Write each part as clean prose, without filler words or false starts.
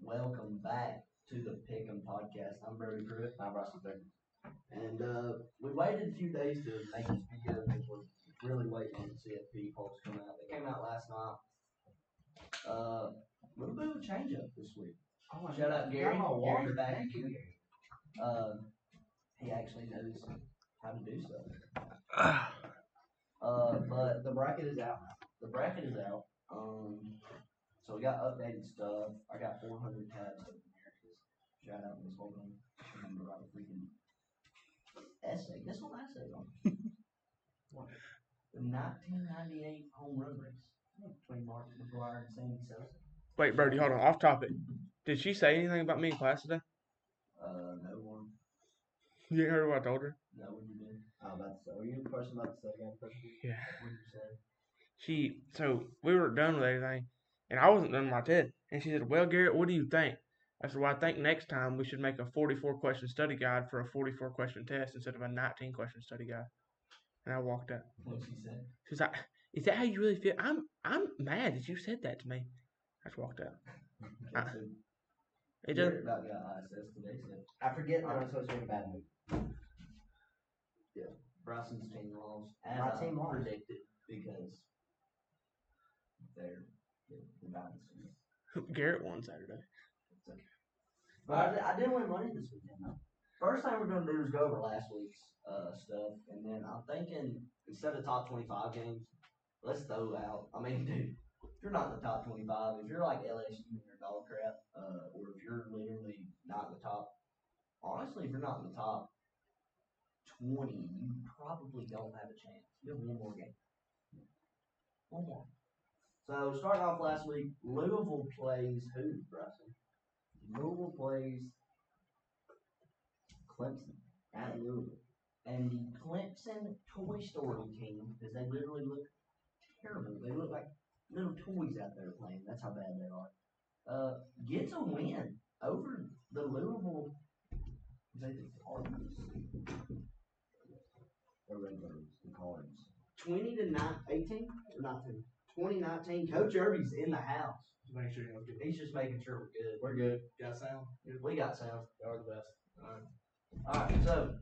welcome back to the Pick'em Podcast. I'm Brody Pruitt. I'm Russell Pickens. And we waited a few days to make this video because we're really waiting on the CFP polls to come out. They came out last night. A little bit of a change up this week. Oh, Shout out Gary. Gary's back. Thank you, Gary. He actually knows how to do stuff. But The bracket is out. the bracket is out. So we got updated stuff. I got 400 tabs open here because shout out this whole thing. I remember write a freaking essay. This whole essay on what? The 1998 home run race between Mark McGuire and Sandy Sosa. Wait, Brody, hold on. Off topic. Did she say anything about me in class today? No one. You ain't heard what I told her? No, what you did? Were you the person about to say again? Yeah. What did you say? So we were done with everything, and I wasn't done with my TED. And she said, well, Garrett, what do you think? I said, well, I think next time we should make a 44-question study guide for a 44-question test instead of a 19-question study guide. And I walked out. What she said? She was like, is that how you really feel? I'm mad that you said that to me. I just walked out. Okay, so It Garrett doesn't. about got ISS today, so I forget that I'm supposed to be in a bad mood. Bryson's team lost. As My I team lost. predicted because they're the dynasty. Garrett won Saturday. It's okay. But I didn't win money this weekend though. First thing we're gonna do is go over last week's stuff, and then I'm thinking instead of top 25 games, let's throw out. I mean, dude, if you're not in the top 25, if you're like LSU and you're dog crap, or if you're literally not in the top, honestly, if you're not in the top 20, you probably don't have a chance. You have one more game. One more. So starting off last week, Louisville plays who, Bryson? Louisville plays Clemson at Louisville. And the Clemson Toy Story team, because they literally look terrible. They look like little toys out there playing. That's how bad they are. Gets a win over the Louisville. Is that the Cardinals? The Redbirds, the Cards. 18 or 19? 2019. Coach Irby's in the house. Make sure you're good. He's just making sure we're good. We're good. Got sound? We got sound. Y'all are the best. All right, so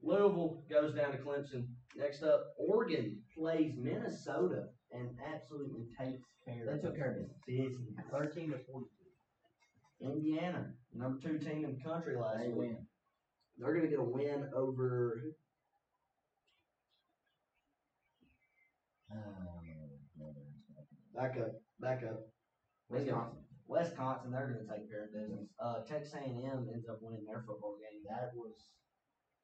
Louisville goes down to Clemson. Next up, Oregon plays Minnesota and absolutely takes care They of took care of business. 13 to 42. Indiana, number 2 team in the country last They week. win. They're going to get a win over back up. Wisconsin. They're going to take care of business. Texas A&M ends up winning their football game. That was.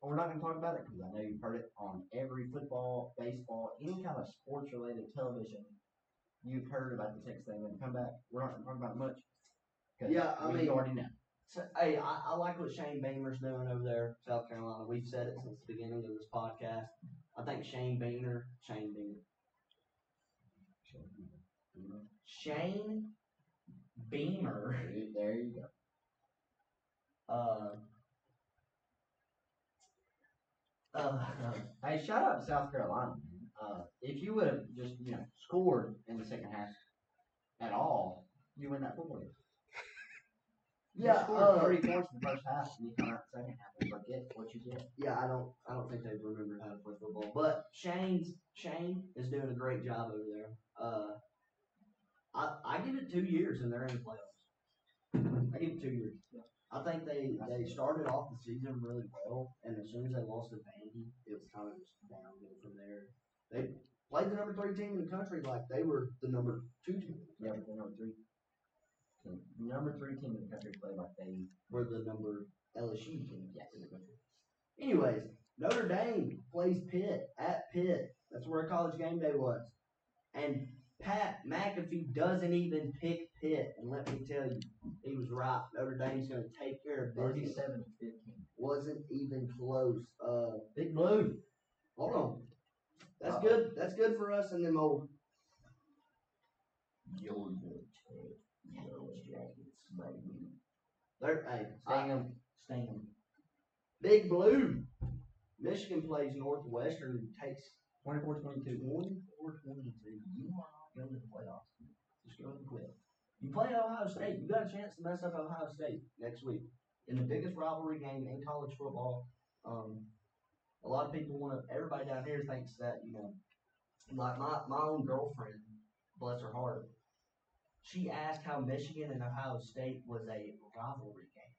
Well, we're not going to talk about it because I know you've heard it on every football, baseball, any kind of sports-related television. You've heard about the Texas A&M comeback. We're not going to talk about it much. Yeah, I mean, you already know. So, hey, I like what Shane Beamer's doing over there, South Carolina. We've said it since the beginning of this podcast. I think Shane Beamer. Shane Beamer. There you go. Hey, shout out to South Carolina. If you would have just scored in the second half at all, you win that football game. You scored 3 points in the first half, and you come out in the second half and forget what you did. Yeah, I don't think they remember how to play football. But Shane is doing a great job over there. I give it 2 years and they're in the playoffs. I give it 2 years. Yeah. I think they started off the season really well, and as soon as they lost to Vandy, it was kind of just downhill from there. They played the number 3 team in the country like they were the number 2 team. Yeah, but they're number 3. The number 3 team in the country played like they Were the number LSU team in the country. Anyways, Notre Dame plays Pitt at Pitt. That's where college game day was. And Pat McAfee doesn't even pick Pitt. And let me tell you, he was right. Notre Dame's going to take care of business. 37 to 15. Wasn't even close. Big Blue. Hold on. That's good. That's good for us and them old Georgia Tech Yellow Jackets, baby. Sting 'em. Big Blue. Michigan plays Northwestern and takes 24-22. 24-22. You are not going to the playoffs. Just go ahead and quit. You play Ohio State, you got a a chance to mess up Ohio State next week in the biggest rivalry game in college football. A lot of people want to. Everybody down here thinks that like my own girlfriend, bless her heart, she asked how Michigan and Ohio State was a rivalry game.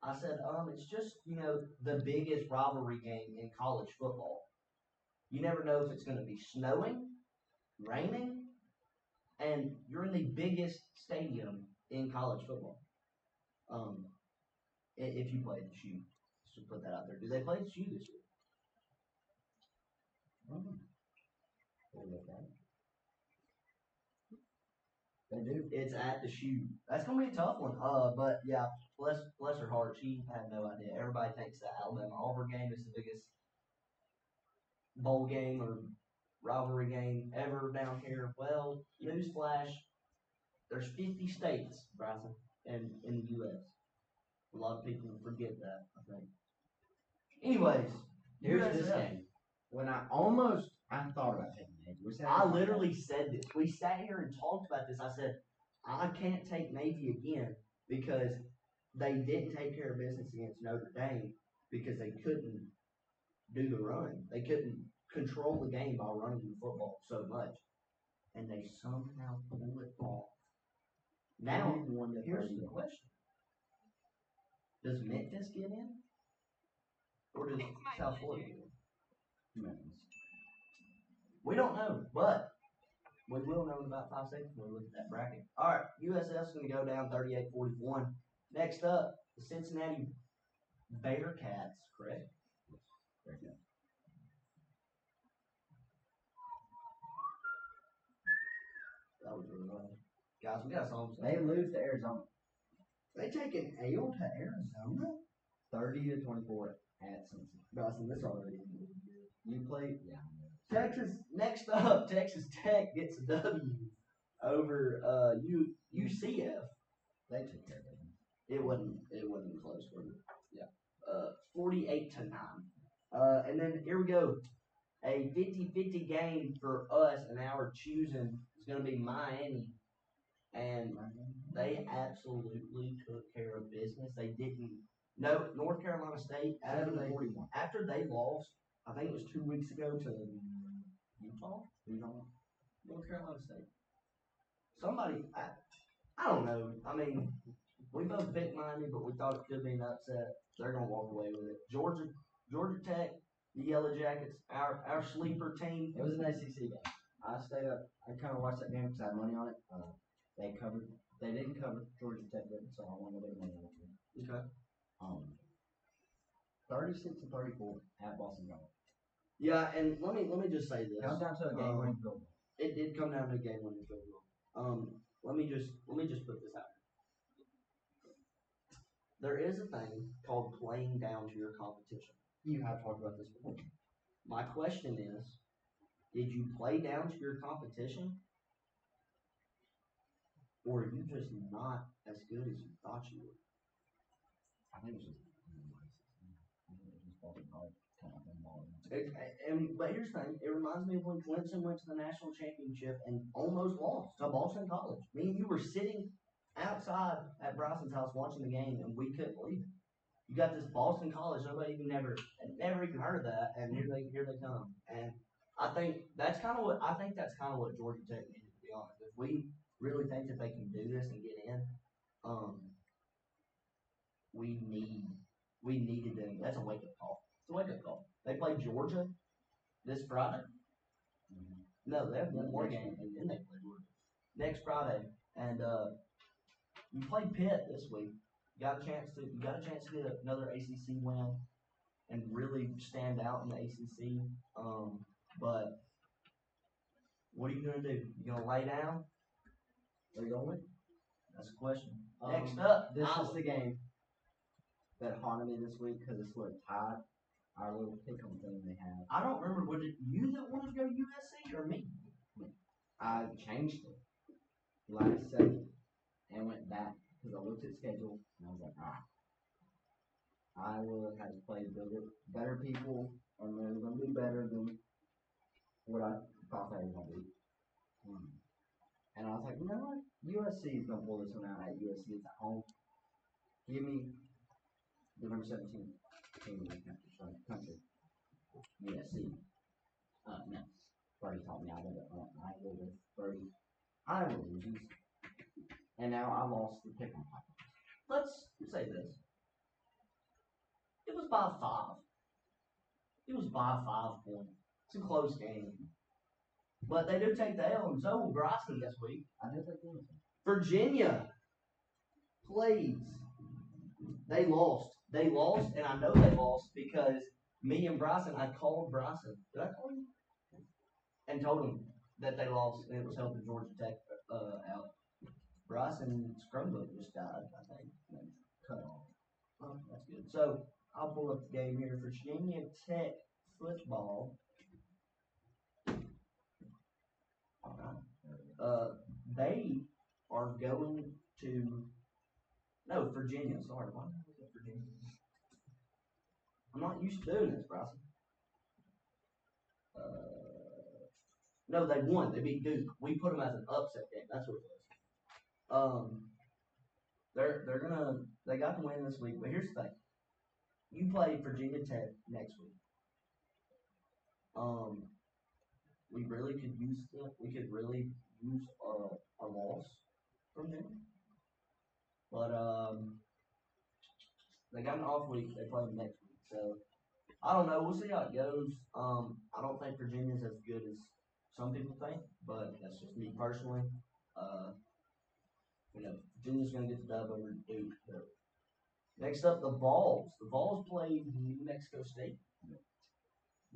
I said, it's just the biggest rivalry game in college football. You never know if it's going to be snowing, raining, and you're in the biggest stadium in college football. If you play the shoe, just to put that out there. Do they play the shoe this year? They do. It's at the shoe. That's gonna be a tough one. But yeah, bless her heart. She had no idea. Everybody thinks the Alabama Auburn game is the biggest bowl game or rivalry game ever down here. Well, newsflash, there's 50 states, Bryson, in the U.S. A lot of people forget that, I think. Anyways, Here's this game. When I thought about taking Navy. I literally said this. We sat here and talked about this. I said, I can't take Navy again because they didn't take care of business against Notre Dame because they couldn't do the run. They couldn't control the game by running the football so much. And they somehow pulled it off. Now, here's the question. Does Memphis get in? Or does South Florida get in? Memphis. We don't know, but we will know in about 5 seconds when we look at that bracket. All right, USF is going to go down 38-41. Next up, the Cincinnati Bearcats, correct? Bearcats. That was really loud. Guys, we got songs. They lose to Arizona. They take an L to Arizona? 30-24 at Cincinnati. Bryson, this already. You played? Yeah. Texas, next up, Texas Tech gets a W over UCF. They took care of it. It wasn't close for them. Yeah. 48-9. And then here we go. A 50-50 game for us and our choosing is going to be Miami. And they absolutely took care of business. They didn't. No, North Carolina State, after they lost, I think it was 2 weeks ago to Utah? North Carolina State. Somebody, I don't know. I mean, we both picked Miami, but we thought it could be an upset. They're going to walk away with it. Georgia Tech, the Yellow Jackets, our sleeper team. It was an SEC game. I stayed up. I kind of watched that game because I had money on it. They covered. They didn't cover. Georgia Tech didn't, so I won a little money on it. Okay. 36-34 at Boston College. Yeah, and let me just say this. Comes down to a game-winning field goal. It did come down to a game-winning field goal. Let me just put this out. There is a thing called playing down to your competition. You have talked about this before. My question is, did you play down to your competition? Or are you just not as good as you thought you were? I think it's just Boston College. But here's the thing. It reminds me of when Clemson went to the national championship and almost lost to Boston College. Me and you were sitting outside at Bryson's house watching the game, and we couldn't believe it. You got this Boston College, nobody even never even heard of that, and here they come. And I think that's kind of what Georgia Tech needed, to be honest. If we really think that they can do this and get in, we needed them. That's a wake up call. It's a wake up call. They play Georgia this Friday. No, they have one more game, and then they play Georgia next Friday. And you play Pitt this week. You got a chance to get another ACC win and really stand out in the ACC. But what are you gonna do? You gonna lay down? Are you going to win? That's the question. Next up, this is the game that haunted me this week because it's what tied our little pick'em thing they have. I don't remember. Was it you that wanted to go USC or me? I changed it last second and went back because I looked at the schedule and I was like, Iowa has played better people and they're going to be better than what I thought they were going to be. And I was like, you know what? USC is going to pull this one out at USC. It's at home. Give me the number 17 team in the country. USC. No. Birdie taught me I did it. I will with Birdie. I will lose. And now I lost the pick on top. Let's say this. It was by 5. It was by 5 points. It's a close game. But they do take the L, and so will Bryson this week. I did take the L. Virginia, please. They lost. They lost, and I know they lost because me and Bryson, I called Bryson. Did I call him? And told him that they lost, and it was helping Georgia Tech out. Bryson's Chromebook just died, I think. Cut off. Oh, that's good. So I'll pull up the game here. Virginia Tech football. All right. They are going to. No, Virginia. Sorry, why did I look at Virginia? I'm not used to doing this, Bryson. No, they won. They beat Duke. We put them as an upset game. That's what it was. They got the win this week. But here's the thing: you play Virginia Tech next week. We really could use a loss from them. But they got an off week. They play them next week. So I don't know. We'll see how it goes. I don't think Virginia's as good as some people think, but that's just me personally. Virginia's going to get the dub over Duke. Next up, the Vols. The Vols played New Mexico State.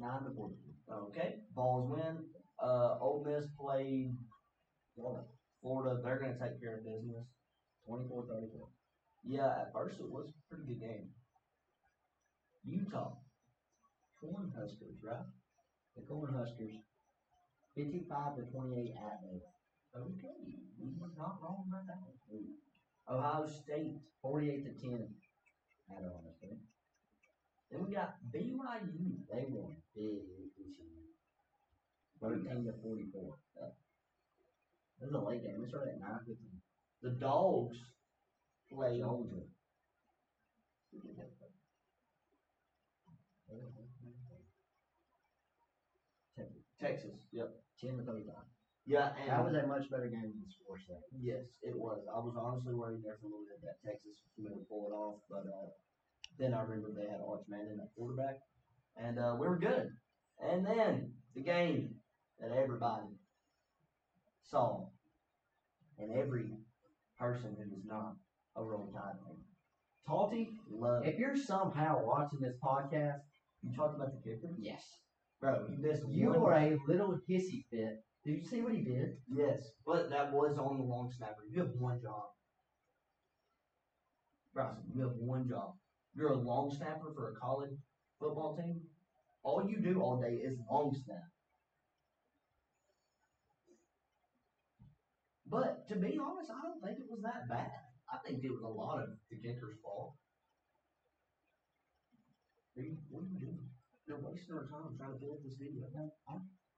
9-14. Okay. Vols win. Ole Miss played Florida. They're going to take care of business. 24-34. Yeah, at first it was a pretty good game. Utah. Corn Huskers, right? The Corn Huskers. 55-28 at Baylor. Okay. We were not wrong about that one. Ohio State. 48-10 at Ohio State. Then we got BYU. They won big this year. 13-44. This is a late game. It started at 9:15. The Dogs played Georgia. Texas. Yep. 10-35. Yeah, and That was a much better game than the score said. yes, it was. I was honestly worried there for a little bit that Texas was going to pull it off, but then I remember they had Arch Manning at quarterback, and we were good. And then the game that everybody saw, and every person who is not a Roll Tide fan. Talty loved it. If you're somehow watching this podcast, You talked about the kicker? yes. Bro, you missed You one. were a little hissy fit. Did you see what he did? Yes, but that was on the long snapper. You have one job. Bryson, you have one job. You're a long snapper for a college football team. All you do all day is long snap. But to be honest, I don't think it was that bad. I think it was a lot of the kicker's fault. What are you doing? You're wasting our time trying to build this video.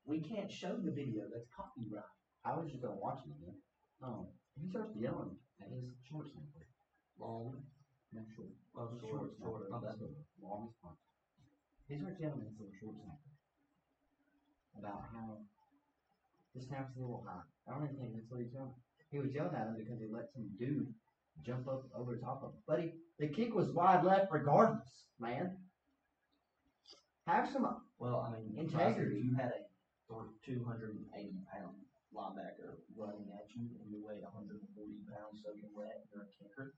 We can't show the video. That's copyright. I was just going to watch it again. He starts yelling at his short snapper. Long. No, short. Oh, Short short. snapper. My bad. That's the longest punch. He starts yelling at his little short snapper about how the snap's a little high. I don't even think that's what he's yelling. He was yelling at him because he let some dude jump up over the top of him. But the kick was wide left regardless, man. Have some Well, I mean, integrity. If you had a 280-pound linebacker running at you and you weigh 140 pounds soaking wet and you're a kicker,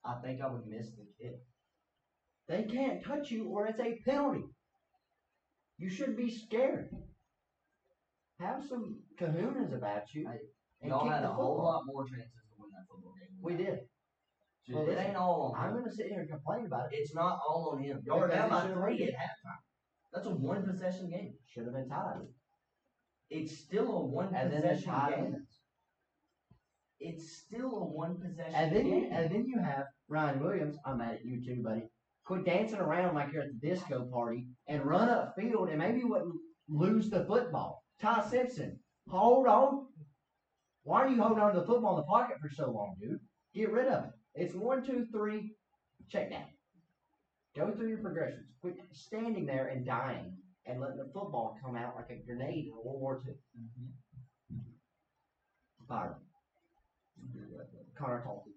I think I would miss the kick. They can't touch you or it's a penalty. You should be scared. Have some kahunas about you. And Y'all kick had the a whole football. lot more chances to win that football game. We did. So Well, it listen, ain't all on I'm him. going to sit here and complain about it. It's not all on him. Y'all are Because down it by should've 3 been. at halftime. That's a one-possession game. Should have been tied. It's still a And then the one-possession tie game. wins. It's still a one-possession And then game. you have Ryan Williams. I'm mad at you too, buddy. Quit dancing around like you're at the disco party and run up field and maybe you wouldn't lose the football. Ty Simpson, hold on. Why are you holding on to the football in the pocket for so long, dude? Get rid of it. It's 1, 2, 3, check down. Go through your progressions. Quit standing there and dying and letting the football come out like a grenade in World War II. Fire. Connor Talty.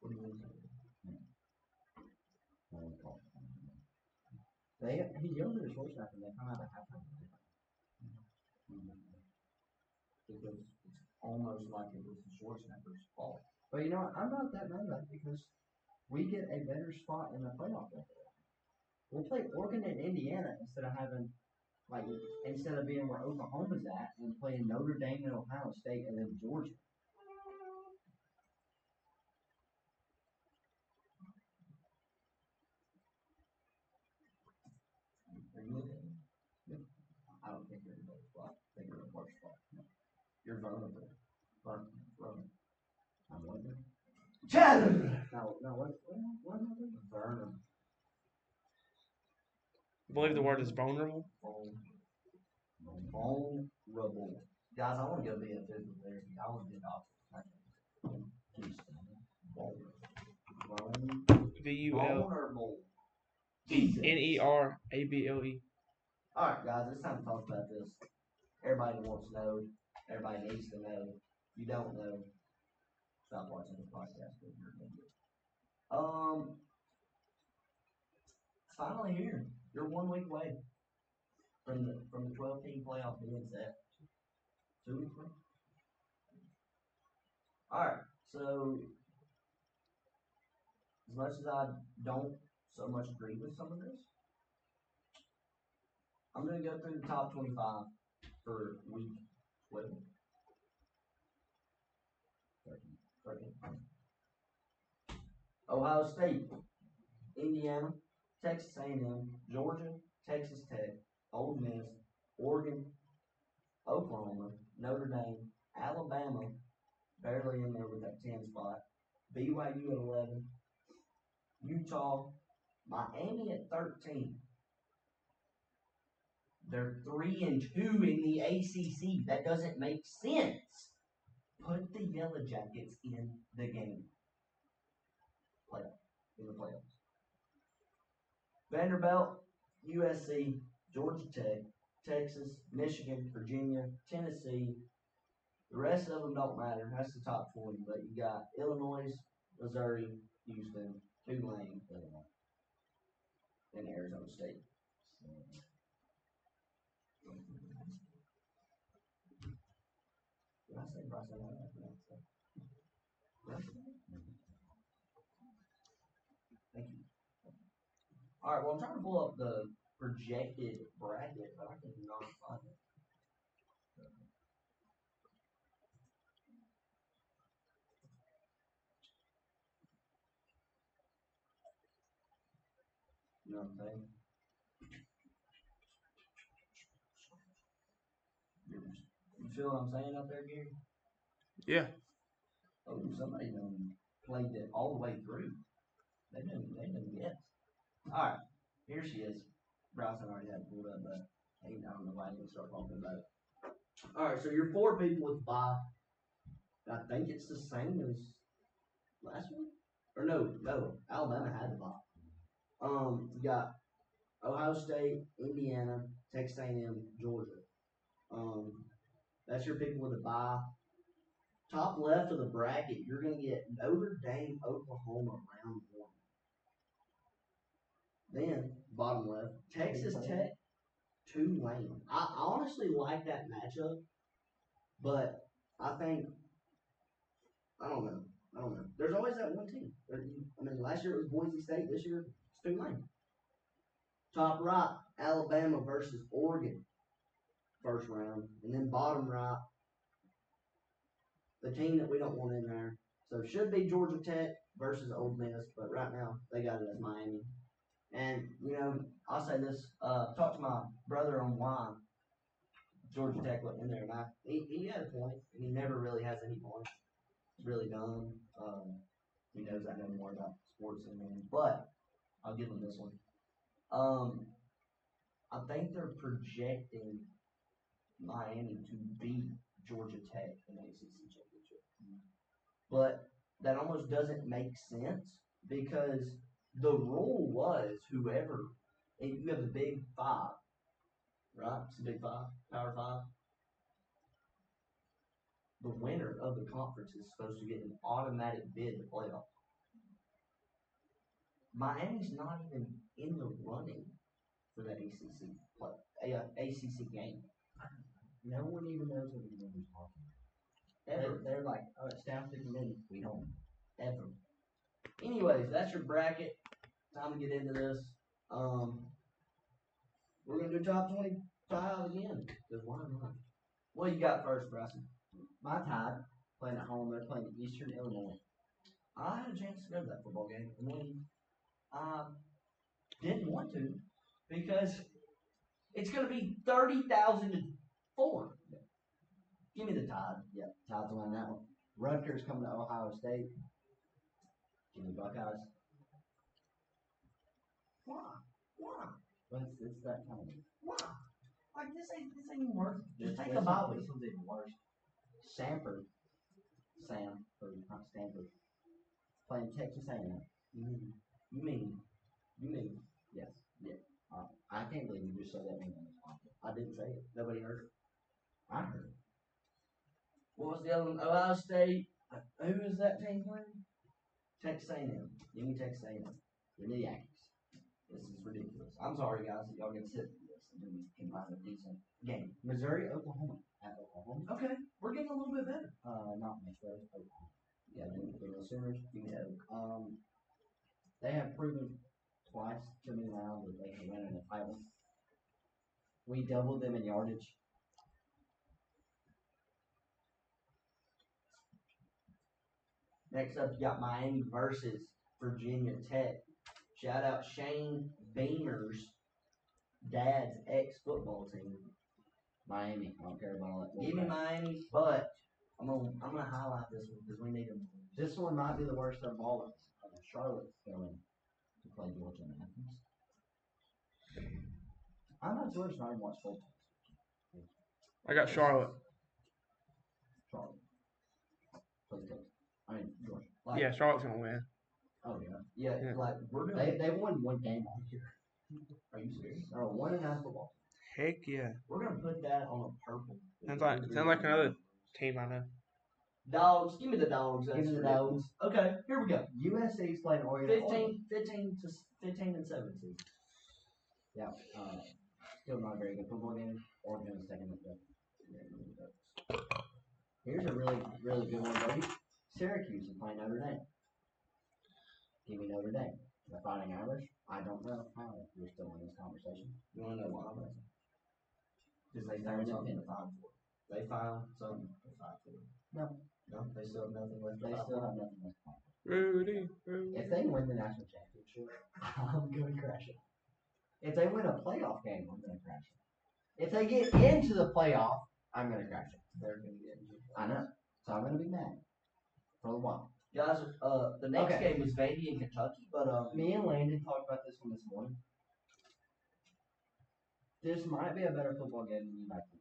What do you mean? He yelled at his voice after they come out at halftime. Because it's almost like it was the short snapper's fault. But you know what? I'm not that mad about it because we get a better spot in the playoff bracket. We'll play Oregon and Indiana instead of being where Oklahoma's at and playing Notre Dame and Ohio State and then Georgia. Are you looking at me? Yeah. I don't think you're in a better spot. I think you're in a worse spot. No. You're vulnerable. Vulnerable. I'm wondering. Challenge! No, what am I doing? Vulnerable. I believe the word is vulnerable. Vulnerable. Guys, I want to go be a physical therapy. I want to be a doctor. Vulnerable. VULNERABLE. Alright, guys, it's time to talk about this. Everybody wants to know. Everybody needs to know. You don't know. Stop watching the podcast. It's finally here. You're 1 week away from the 12-team playoff being set. 2 weeks away. Alright, so as much as I don't so much agree with some of this, I'm going to go through the top 25 for week 12. 13. Ohio State, Indiana, Texas A&M, Georgia, Texas Tech, Ole Miss, Oregon, Oklahoma, Notre Dame, Alabama, barely in there with that 10 spot, BYU at 11, Utah, Miami at 13. They're 3-2 in the ACC. That doesn't make sense. Put the Yellow Jackets in the game. In the playoffs. Vanderbilt, USC, Georgia Tech, Texas, Michigan, Virginia, Tennessee. The rest of them don't matter. That's the top 20. But you got Illinois, Missouri, Houston, Tulane, and Arizona State. Did I say Bryson? Thank you. Alright, well, I'm trying to pull up the projected bracket, but I cannot find it. You know what I'm saying? You feel what I'm saying up there, Gary? Yeah. Oh, somebody done played it all the way through. They didn't guess. Alright, here she is. Bryson already had it pulled up, but I don't know why I didn't start talking about it. Alright, so you're 4 people with bye. I think it's the same as last week? Or no, Alabama had the bye. You got Ohio State, Indiana, Texas A&M, Georgia. That's your people with a bye. Top left of the bracket, you're going to get Notre Dame, Oklahoma, round 1. Then, bottom left, Texas Tech, Tulane. I honestly like that matchup, but I don't know. There's always that one team. Last year it was Boise State. This year it's Tulane. Top right, Alabama versus Oregon, first round. And then bottom right, the team that we don't want in there. So it should be Georgia Tech versus Ole Miss, but right now they got it as Miami. And, I'll say this, talked to my brother on why Georgia Tech wasn't in there, and he had a point, and he never really has any point. It's really dumb. He knows I know more about sports than him, but I'll give him this one. I think they're projecting Miami to beat Georgia Tech in the ACC championship. But that almost doesn't make sense because the rule was whoever, you have the Big Five, right? It's the Big Five, Power Five. The winner of the conference is supposed to get an automatic bid to playoff. Miami's not even in the running for the ACC game. No one even knows what the movie's talking Ever. about. They're like, oh, it's down to the committee. We don't. Ever. Anyways, that's your bracket. Time to get into this. We're gonna do top 25 again. Because why not? What you got first, Bryson? My Tide playing at home. They're playing Eastern Illinois. I had a chance to go to that football game, and then I didn't want to because it's gonna be 30,000 to 4. Give me the Tide. Yeah, Tide's winning that one. Rutgers coming to Ohio State. Give me Buckeyes. Why? Why? But it's that kind of. Why? Like this ain't even worth it. Just think This about This it. one's even worse. Sanford, not Stanford, playing Texas A&M. You mean? Yes. Yeah. I can't believe you just said that name on this podcast. I didn't say it. Nobody heard it. I heard it. What was the other one? Ohio State. Who is that team playing? Texas A&M. Give me Texas A&M. Give me the Yankees. This is ridiculous. I'm sorry, guys, that y'all get to sit through this and then we can find a decent game. Missouri, Oklahoma. At Oklahoma. Okay, we're getting a little bit better. Not Missouri, Oklahoma. Yeah, Give me the Sooners. give me that. They have proven twice to me now that they can win in the title. We doubled them in yardage. Next up, you got Miami versus Virginia Tech. Shout out Shane Beamer's dad's ex-football team. Miami. I don't care about all that. Give me Miami, but I'm gonna highlight this one because we need them. This one might be the worst of all. Charlotte's going to play Georgia in Athens. I'm not Georgia. I didn't watch football. I got Charlotte. Charlotte. Play Coach. I mean Georgia. Like, Yeah, Charlotte's gonna win. Oh yeah. yeah, like we're doing. They won one game all year. Are you serious? They're a 1-9 football. Heck yeah. We're gonna put that on a purple. Sounds like another team I know. Dogs. Give me the dogs. Give me the ridiculous. Okay, here we go. USC's playing Oregon. 15 and 17. Yeah. Still not a very good football game. Oregon is second. Here's a really, really good one, buddy. Syracuse is playing Notre Dame. Give me Notre Dame. The Fighting Irish. I don't know how you're still in this conversation. You wanna know why? Because they found something to fight for. They found something to fight for. No. No, they still have nothing left to They fight still for. have nothing left. Rudy. If they win the national championship, I'm going to crash it. If they win a playoff game, I'm going to crash it. If they get into the playoff, I'm going to crash it. They're gonna get into it. I know. So I'm going to be mad for a while. Guys, the next Okay. game is Vandy and Kentucky, but Me and Landon talked about this one this morning. This might be a better football game than you might think.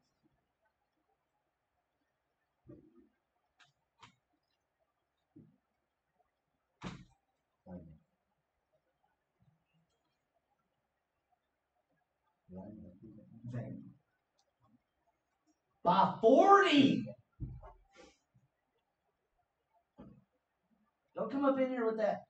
Vandy. By 40! Don't come up in here with that.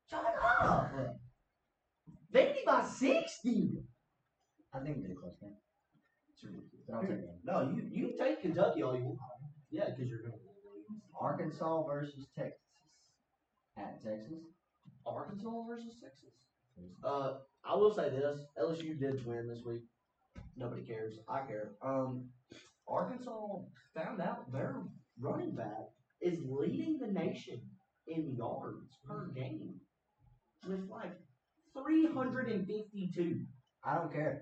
Shut up! Vandy by 60! I think it'll be a close game. It's ridiculous. But I'll take it. No, you can take Kentucky all you want. Yeah, because you're going to lose. Arkansas versus Texas. At Texas. Arkansas versus Texas. I will say this: LSU did win this week. Nobody cares. I care. Arkansas found out their running back is leading the nation in yards per game with like 352. I don't care.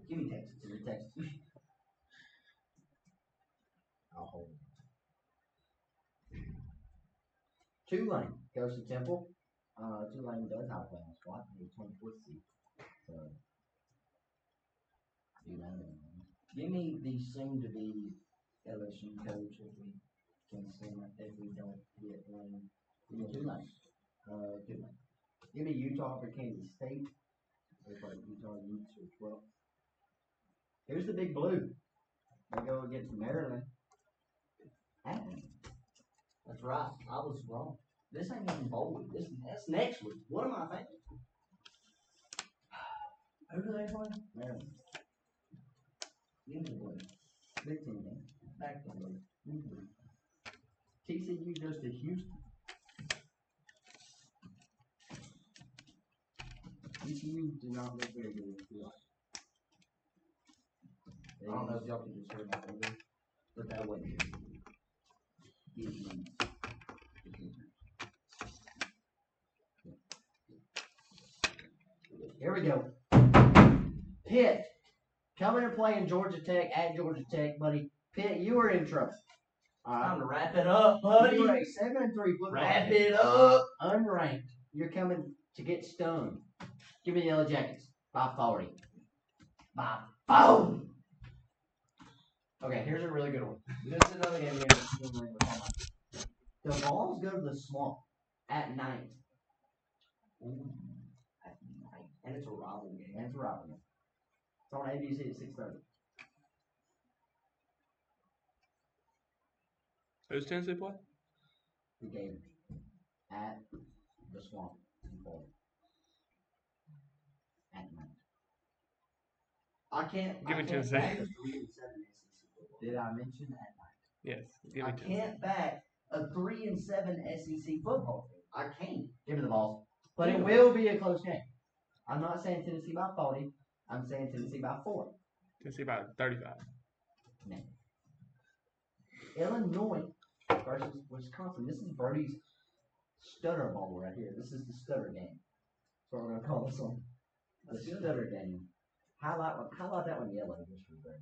Give me Texas. Give me Texas. I'll hold it. Tulane goes to Temple. Tulane does have a playoff spot. They're 24th seed. So, do that. Give me the soon to be LSU coach if we can sing if we don't get one. Give me Tulane. Tulane. Give me Utah for Kansas State. Looks like Utah Utes are 12. Here's the big blue. They go against Maryland. That's right. I was wrong. This ain't even bowl week. That's next week. What am I thinking? Who do they play? Maryland. Give me the blue. Big team game. Back to the blue. Mm-hmm. TCU goes to Houston. TCU do not look very good in the field. I don't know if y'all can just hear my finger, but that wouldn't be Here we go. Pitt coming and playing Georgia Tech at Georgia Tech, buddy. Pitt, you are in trouble. time to wrap it up, buddy. You are a 7-3 football Wrap team. it up. Unranked. You're coming to get stoned. Give me the Yellow Jackets. By 40. By 40. Okay, here's a really good one. This is another game here. The Vols go to the Swamp at night. Ooh, at night. And it's a rival game. And it's a rival game. It's on ABC at 6:30. Who's Tennessee play? The Gators at the Swamp in Florida. At night. I can't. Give me I can't Tennessee. back a 3-7 SEC football. Did I mention at night? Yes. Give I me Tennessee. can't back a 3-7 SEC football team. I can't. Give me the balls. But it will be a close game. I'm not saying Tennessee by 40. I'm saying Tennessee by 4. Tennessee by 35. No. Illinois versus Wisconsin. This is Brody's stutter ball right here. This is the stutter game. That's what we're going to call this one. The stutter game. Highlight that one yellow just for Brody.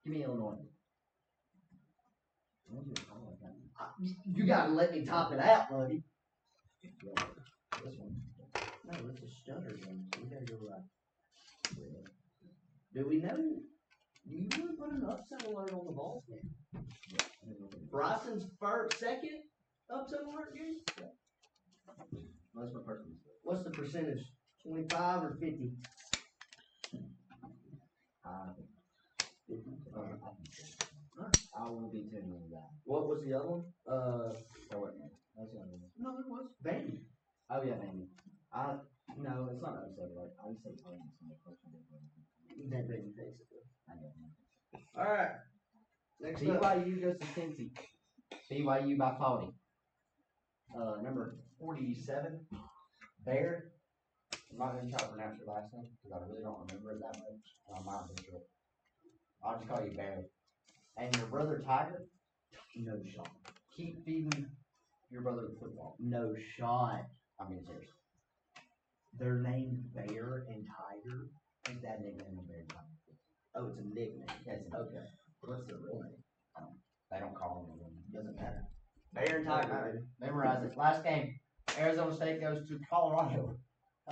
Give me Illinois. I want you to highlight that one. You gotta let me top it out, buddy. Yellow. This one. No, it's a stutter game. So we gotta go right. Do we know? You really put an upset alert on the ball game. Bryson's second upset alert game? That's my first one. What's the percentage? 25 or 50? I will be tuning in that. What was the other one? That's the other one. No, it was Vandy. Oh yeah, maybe. No, it's not upset alert. I would say playing some question. That Vandy basically. I don't know. All right. Next up. BYU goes to Cincy. BYU by 40. Number 47, Bear. I'm not going to try to pronounce your last name because I really don't remember it that much. I might butcher it. I'll just call you Bear. And your brother Tiger, No shot. keep feeding your brother the football. No shot. I mean, seriously. They're named Bear and Tiger. His dad nicknamed him Bear Tiger. Oh, it's a nickname. Yes, Okay. What's the real name? they don't call him anything. Doesn't matter. Bear and Tiger, baby. Memorize it. Last game. Arizona State goes to Colorado.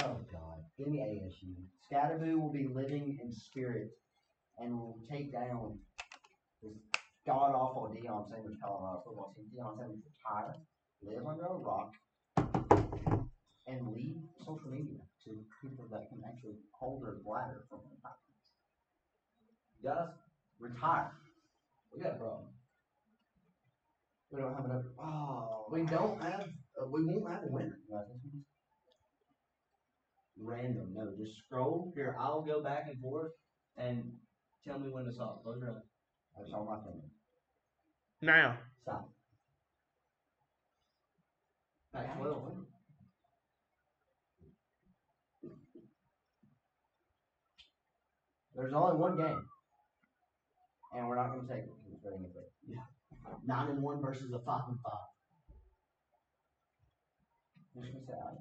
Oh, God. Give me ASU. Scatterboo will be living in spirit and will take down this god-awful Deion Sanders Colorado football team. Deion Sanders retire, live under a rock, and leave social media to people that can actually hold their bladder from the top. Guys, Retire. we got a problem. We don't have enough. Oh, We don't have. We won't have a winner. Nothing. Random. No, just scroll here. I'll go back and forth and tell me when to stop. Close your eyes. That's all my thing. Now. Stop. Pac-12. There's only one game. And we're not going to take it because it's very good. 9-1 versus a 5-5. Just going to say I.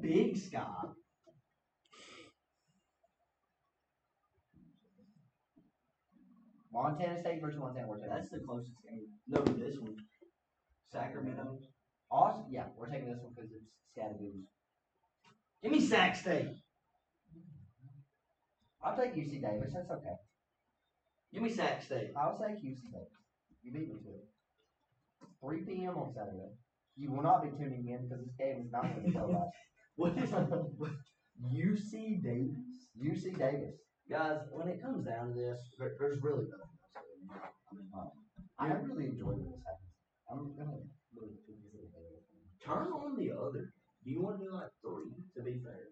Big Sky. Montana State versus Montana. We're taking That's the closest game. No, this one. Sacramento. Austin. Yeah, we're taking this one because it's Scattergoose. Give me Sac State. I'll take UC Davis. That's okay. Give me Sac State. I'll take UC Davis. You beat me to it. 3 p.m. on Saturday. You will not be tuning in because this game is not going to be televised. What is UC Davis? UC Davis. Guys, when it comes down to this, there's really nothing else. I really enjoy when this happens. I'm going to really Turn on the other. Do you want to do like 3 to be fair?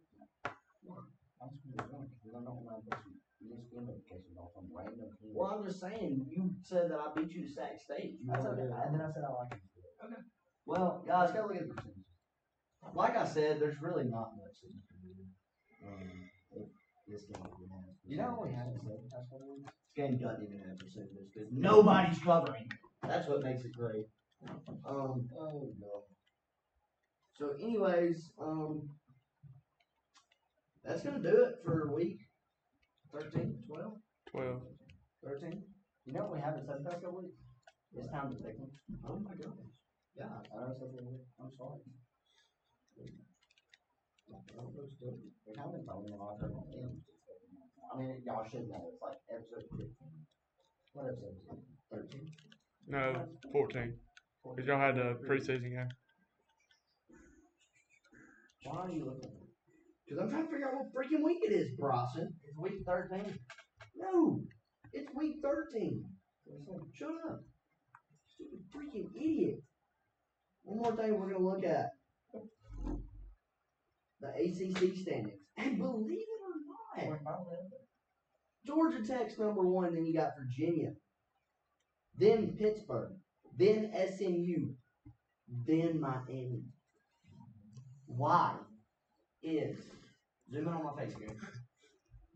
I'm just going to do one because I don't want to put some ESPN notifications off on random team. Well, I'm just saying, you said that I beat you to Sac State. You That's wanna okay. do it? And then I said I like it. Okay. Well, Let's guys, go look at the percentage. like I said, there's really not much that you can do. This game we have. You know what we had in the past couple weeks? This game doesn't even have percentages because nobody's covering it. That's what makes it great. Oh no. So, anyways, that's gonna do it for week 13, 12, 12. 13. You know what we haven't said the past couple weeks? It's time to pick them. Oh my goodness. Yeah, I know something. I'm sorry. We haven't told me a lot of them. I mean, y'all should know. It's like episode 15. What episode is it? 13? No, 14. Because y'all had the preseason game. Why are you looking? Because I'm trying to figure out what freaking week it is, Bronson. It's week 13. No, it's week 13. Shut up. Stupid freaking idiot. One more thing we're going to look at. The ACC standings. And believe it or not, Georgia Tech's number 1, then you got Virginia. Then Pittsburgh. Then SMU. Then Miami. Why is, zoom in on my face again.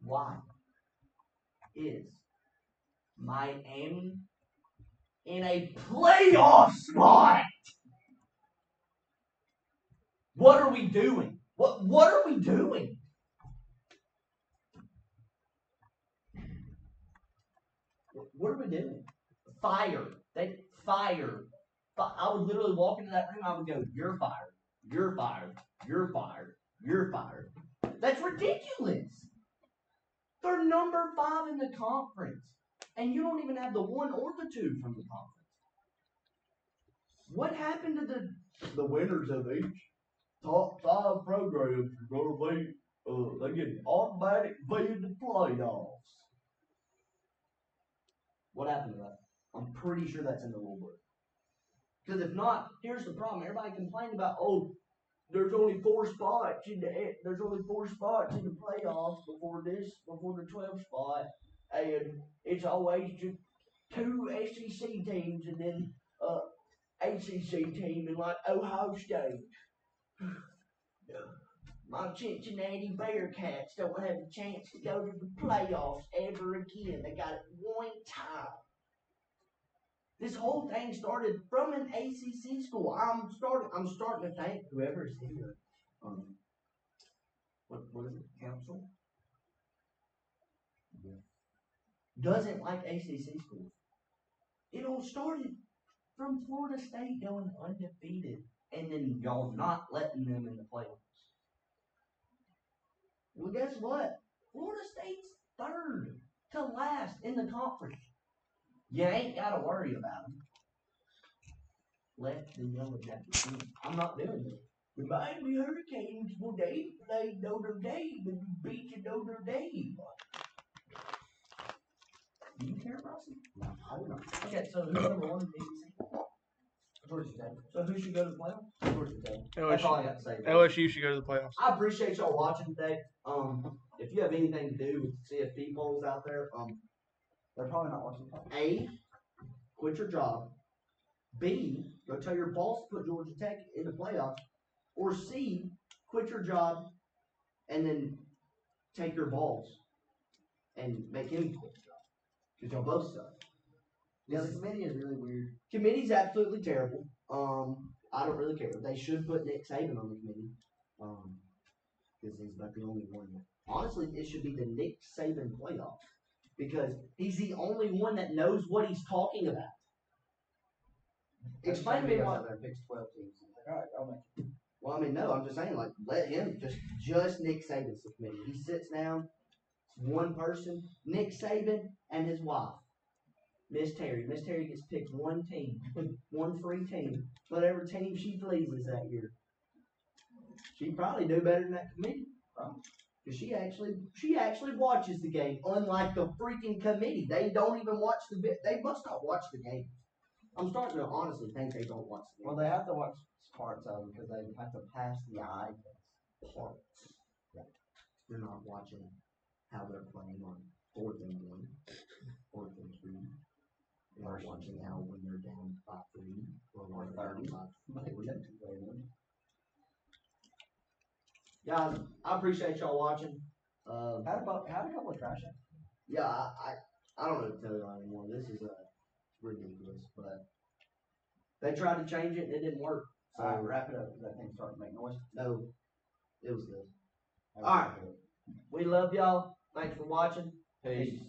Why is Miami in a playoff spot? What are we doing? What are we doing? What are we doing? Fire. They fire. I would literally walk into that room. I would go, "You're fired. You're fired. You're fired. You're fired." That's ridiculous. They're number 5 in the conference, and you don't even have the 1 or the 2 from the conference. What happened to the winners of each top 5 programs are going to be? They get automatic bid in the playoffs. What happened to that? I'm pretty sure that's in the rule book. Because if not, here's the problem. Everybody complained about, there's only 4 spots in the playoffs before the 12th spot, and it's always just 2 SEC teams and then ACC team and like Ohio State. My Cincinnati Bearcats don't have a chance to go to the playoffs ever again. They got it one time. This whole thing started from an ACC school. I'm starting to think whoever's here, what is it, council? Yeah. Doesn't like ACC schools. It all started from Florida State going undefeated and then y'all not letting them in the playoffs. Well, guess what? Florida State's 3rd to last in the conference. You ain't got to worry about them. Let the Yellow Jackets win. I'm not doing it. The Miami Hurricanes, well, they played Notre Dame and beat you Notre Dame. Do you care, Rossi? No, I don't know. Okay, so who's number 1 in the ACC? Georgia Tech. So who should go to the playoffs? Georgia Tech. That's all I got to say. LSU should go to the playoffs. I appreciate y'all watching today. If you have anything to do with CFP polls out there, They're probably not watching. A, quit your job. B, go tell your boss to put Georgia Tech in the playoffs. Or C, quit your job and then take your balls and make him quit the job. Because y'all both suck. Yeah, the committee is really weird. Committee's absolutely terrible. I don't really care. They should put Nick Saban on the committee. Because he's about the only one. Honestly, it should be the Nick Saban playoff. Because he's the only one that knows what he's talking about. Explain to me why. There picks 12 teams. All right, I'll make it. Well, I mean, no, I'm just saying, like, let him just Nick Saban's the committee. He sits down, it's one person, Nick Saban and his wife, Miss Terry. Miss Terry gets picked one team, one free team, whatever team she pleases that year. She'd probably do better than that committee, because she actually watches the game. Unlike the freaking committee, they don't even watch they must not watch the game. I'm starting to honestly think they don't watch the game. Well, they have to watch parts of them because they have to pass the eye test. Parts. Yeah. They're not watching how they're playing on 4th and 1, 4th and 2. They're not watching how when they're down 5-3 or 30. Guys, I appreciate y'all watching. Had a couple of trash outs. Yeah, I don't know what to tell y'all anymore. This is ridiculous, but they tried to change it and it didn't work. So wrap it up because that thing started to make noise. No, it was good. All right, we love y'all. Thanks for watching. Peace.